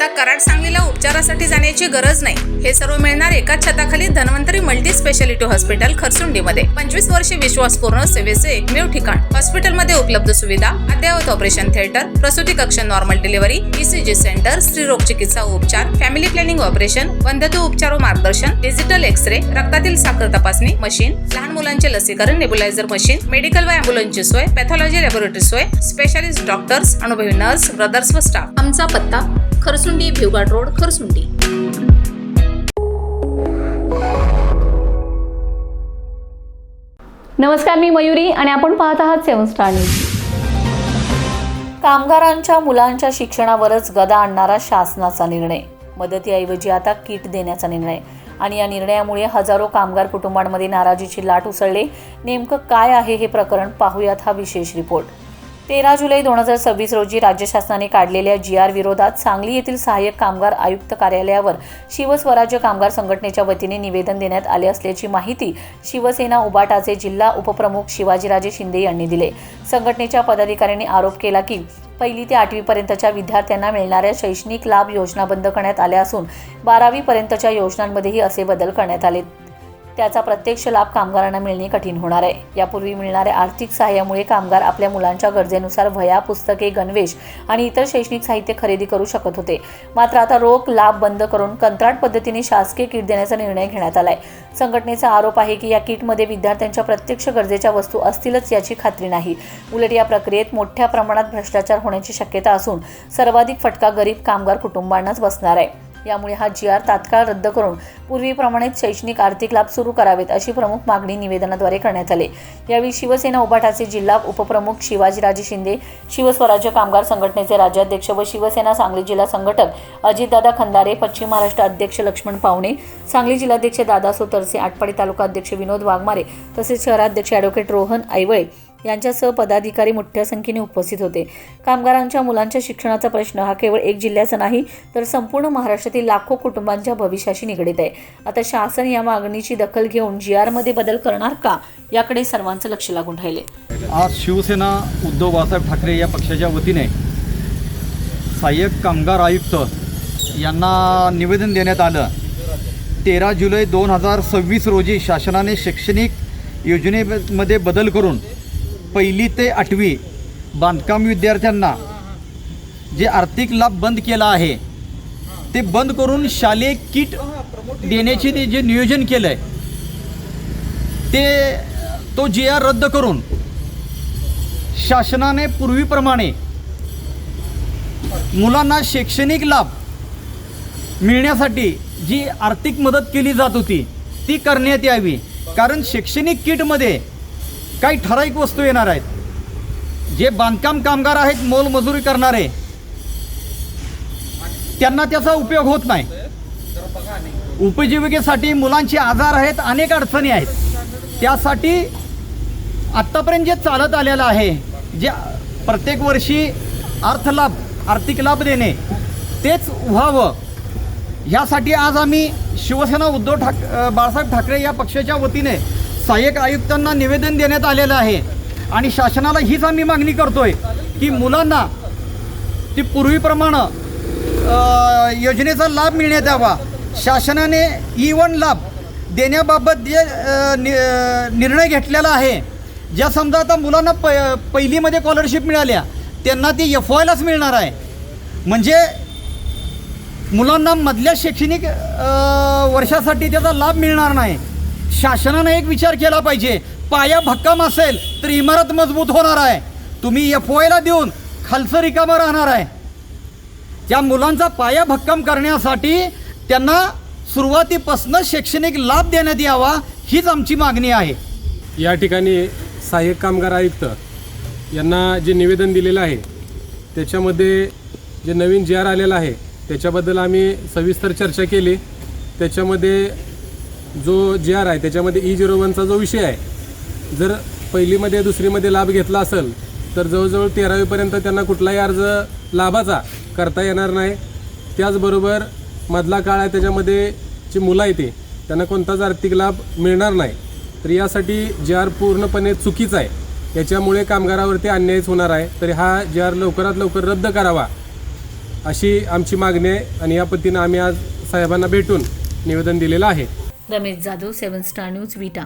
आता कराड सांगलीला उपचारासाठी जाण्याची गरज नाही. हे सर्व मिळणार एकाच छताखाली धन्वंतरी मल्टी स्पेशालिटी हॉस्पिटल खरसुंडीमध्ये. 25 वर्षे विश्वासपूर्ण सेवेचे एकमेव ठिकाण. हॉस्पिटलमध्ये उपलब्ध सुविधा, अद्ययावत ऑपरेशन थिएटर, प्रसूती कक्ष, नॉर्मल डिलिव्हरी, ECG सेंटर, स्त्रीरोग चिकित्सा व उपचार, फॅमिली प्लॅनिंग ऑपरेशन, वंध्यत्व उपचार व मार्गदर्शन, डिजिटल एक्स-रे, रक्तातील साखर तपासणी मशीन, लहान मुलांचे लसीकरण, नेब्युलायझर मशीन, मेडिकल व ॲम्ब्युलन्सची सोय, पॅथॉलॉजी लॅबोरेटरी सोय, स्पेशालिस्ट डॉक्टर्स, अनुभवी नर्स, ब्रदर्स व स्टाफ. आमचा पत्ता खरसुंडी, भिवघाट रोड, खरसुंडी. नमस्कार, मी मयुरी आणि आपण पाहत आहात 7 स्टार न्यूज. कामगारांच्या मुलांच्या शिक्षणावरच गदा आणणारा शासनाचा निर्णय. मदतीऐवजी आता किट देण्याचा निर्णय आणि या निर्णयामुळे हजारो कामगार कुटुंबांमध्ये नाराजीची लाट उसळली. नेमकं काय आहे हे प्रकरण, पाहूयात हा विशेष रिपोर्ट. 13 जुलै 2026 रोजी राज्य शासनाने काढलेल्या GR विरोधात सांगली येथील सहाय्यक कामगार आयुक्त कार्यालयावर शिवस्वराज्य कामगार संघटनेच्या वतीने निवेदन देण्यात आले असल्याची माहिती शिवसेना उबाटाचे जिल्हा उपप्रमुख शिवाजीराजे शिंदे यांनी दिले. संघटनेच्या पदाधिकाऱ्यांनी आरोप केला की 1ली ते 8वी पर्यंतच्या विद्यार्थ्यांना मिळणाऱ्या शैक्षणिक लाभ योजना बंद करण्यात आल्या असून 12वी पर्यंतच्या योजनांमध्येही असे बदल करण्यात आले. त्याचा प्रत्यक्ष लाभ कामगारांना मिळणे कठीण होणार आहे. यापूर्वी मिळणाऱ्या आर्थिक सहाय्यामुळे कामगार आपल्या मुलांच्या गरजेनुसार वह्या, पुस्तके, गणवेश आणि इतर शैक्षणिक साहित्य खरेदी करू शकत होते. मात्र आता रोख लाभ बंद करून कंत्राट पद्धतीने शासकीय किट देण्याचा निर्णय घेण्यात आलाय. संघटनेचा आरोप आहे की या किटमध्ये विद्यार्थ्यांच्या प्रत्यक्ष गरजेच्या वस्तू असतीलच याची खात्री नाही. उलट या प्रक्रियेत मोठ्या प्रमाणात भ्रष्टाचार होण्याची शक्यता असून सर्वाधिक फटका गरीब कामगार कुटुंबांनाच बसणार आहे. यामुळे हा GR तात्काळ रद्द करून पूर्वीप्रमाणेच शैक्षणिक आर्थिक लाभ सुरू करावेत अशी प्रमुख मागणी निवेदनाद्वारे करण्यात आली. यावेळी शिवसेना उबाटाचे जिल्हा उपप्रमुख शिवाजीराजे शिंदे, शिवस्वराज्य कामगार संघटनेचे राज्याध्यक्ष व शिवसेना सांगली जिल्हा संघटक अजितदादा खंदारे, पश्चिम महाराष्ट्र अध्यक्ष लक्ष्मण पावणे, सांगली जिल्हाध्यक्ष दादासो तरसे, आटपाडी तालुका अध्यक्ष विनोद वाघमारे तसेच शहराध्यक्ष ॲडव्होकेट रोहन ऐवळे यांच्यासह पदाधिकारी मोठ्या संख्येने उपस्थित होते. कामगारांच्या मुलांच्या शिक्षणाचा प्रश्न हा केवळ एक जिल्ह्याचा नाही तर संपूर्ण महाराष्ट्रातील लाखो कुटुंबांच्या भविष्याशी निगडीत आहे. आता शासन या मागणीची दखल घेऊन GR मध्ये बदल करणार का, याकडे सर्वांचं लक्ष लागून राहिले. आज शिवसेना उद्धव बाळासाहेब ठाकरे या पक्षाच्या वतीने सहाय्यक कामगार आयुक्त यांना निवेदन देण्यात आलं. 13 जुलै 2026 रोजी शासनाने शैक्षणिक योजनेमध्ये बदल करून 1ली ते 8वी बांधकाम विद्यार्थ्यांना जे आर्थिक लाभ बंद केला आहे ते बंद करून शालेय किट देण्याचे ते जे नियोजन केलं आहे तो GR रद्द करून शासनाने पूर्वीप्रमाणे मुलांना शैक्षणिक लाभ मिळण्यासाठी जी आर्थिक मदत केली जात होती ती करण्यात यावी. कारण शैक्षणिक किटमध्ये काही ठराविक वस्तू येणार आहेत. जे बांधकाम कामगार आहेत, मोलमजुरी करणारे, त्यांना त्याचा उपयोग होत नाही. उपजीविकेसाठी मुलांचे आजार आहेत, अनेक अडचणी आहेत. त्यासाठी आत्तापर्यंत जे चालत आलेलं आहे, जे प्रत्येक वर्षी आर्थिक लाभ देणे तेच व्हावं, ह्यासाठी आज आम्ही शिवसेना उद्धव बाळासाहेब ठाकरे या पक्षाच्या वतीने सहाय्यक आयुक्तांना निवेदन देण्यात आलेलं आहे. आणि शासनाला हीच आम्ही मागणी करतोय की मुलांना ती पूर्वीप्रमाणे योजनेचा लाभ मिळण्यात यावा. शासनाने E1 लाभ देण्याबाबत जे निर्णय घेतलेला आहे, ज्या समजा आता मुलांना पहिलीमध्ये स्कॉलरशिप मिळाल्या त्यांना ती FYलाच मिळणार आहे. म्हणजे मुलांना मधल्या शैक्षणिक वर्षासाठी त्याचा लाभ मिळणार नाही. शासनानं एक विचार केला पाहिजे. पाया भक्कम असेल तर इमारत मजबूत होणार आहे. तुम्ही FYला देऊन खालचं रिकामं राहणार आहे. त्या मुलांचा पाया भक्कम करण्यासाठी त्यांना सुरुवातीपासून शैक्षणिक लाभ देण्यात यावा, हीच आमची मागणी आहे. या ठिकाणी सहाय्यक कामगार आयुक्त यांना जे निवेदन दिलेलं आहे त्याच्यामध्ये जे नवीन GR आलेला आहे त्याच्याबद्दल आम्ही सविस्तर चर्चा केली. त्याच्यामध्ये जो GR आहे त्याच्यामध्ये E01चा जो विषय आहे, जर पहिलीमध्ये दुसरीमध्ये लाभ घेतला असेल तर जवळजवळ 13वीपर्यंत त्यांना कुठलाही अर्ज लाभाचा करता येणार नाही. त्याचबरोबर मधला काळ आहे त्याच्यामध्ये जी मुलं आहे त्यांना कोणताच आर्थिक लाभ मिळणार नाही. तर यासाठी GR पूर्णपणे चुकीचा आहे. याच्यामुळे कामगारावरती अन्यायच होणार आहे. तरी हा GR लवकरात लवकर रद्द करावा अशी आमची मागणी आहे आणि या पद्धतीनं आम्ही आज साहेबांना भेटून निवेदन दिलेलं आहे. रमेश जाधव, 7 स्टार न्यूज, विटा.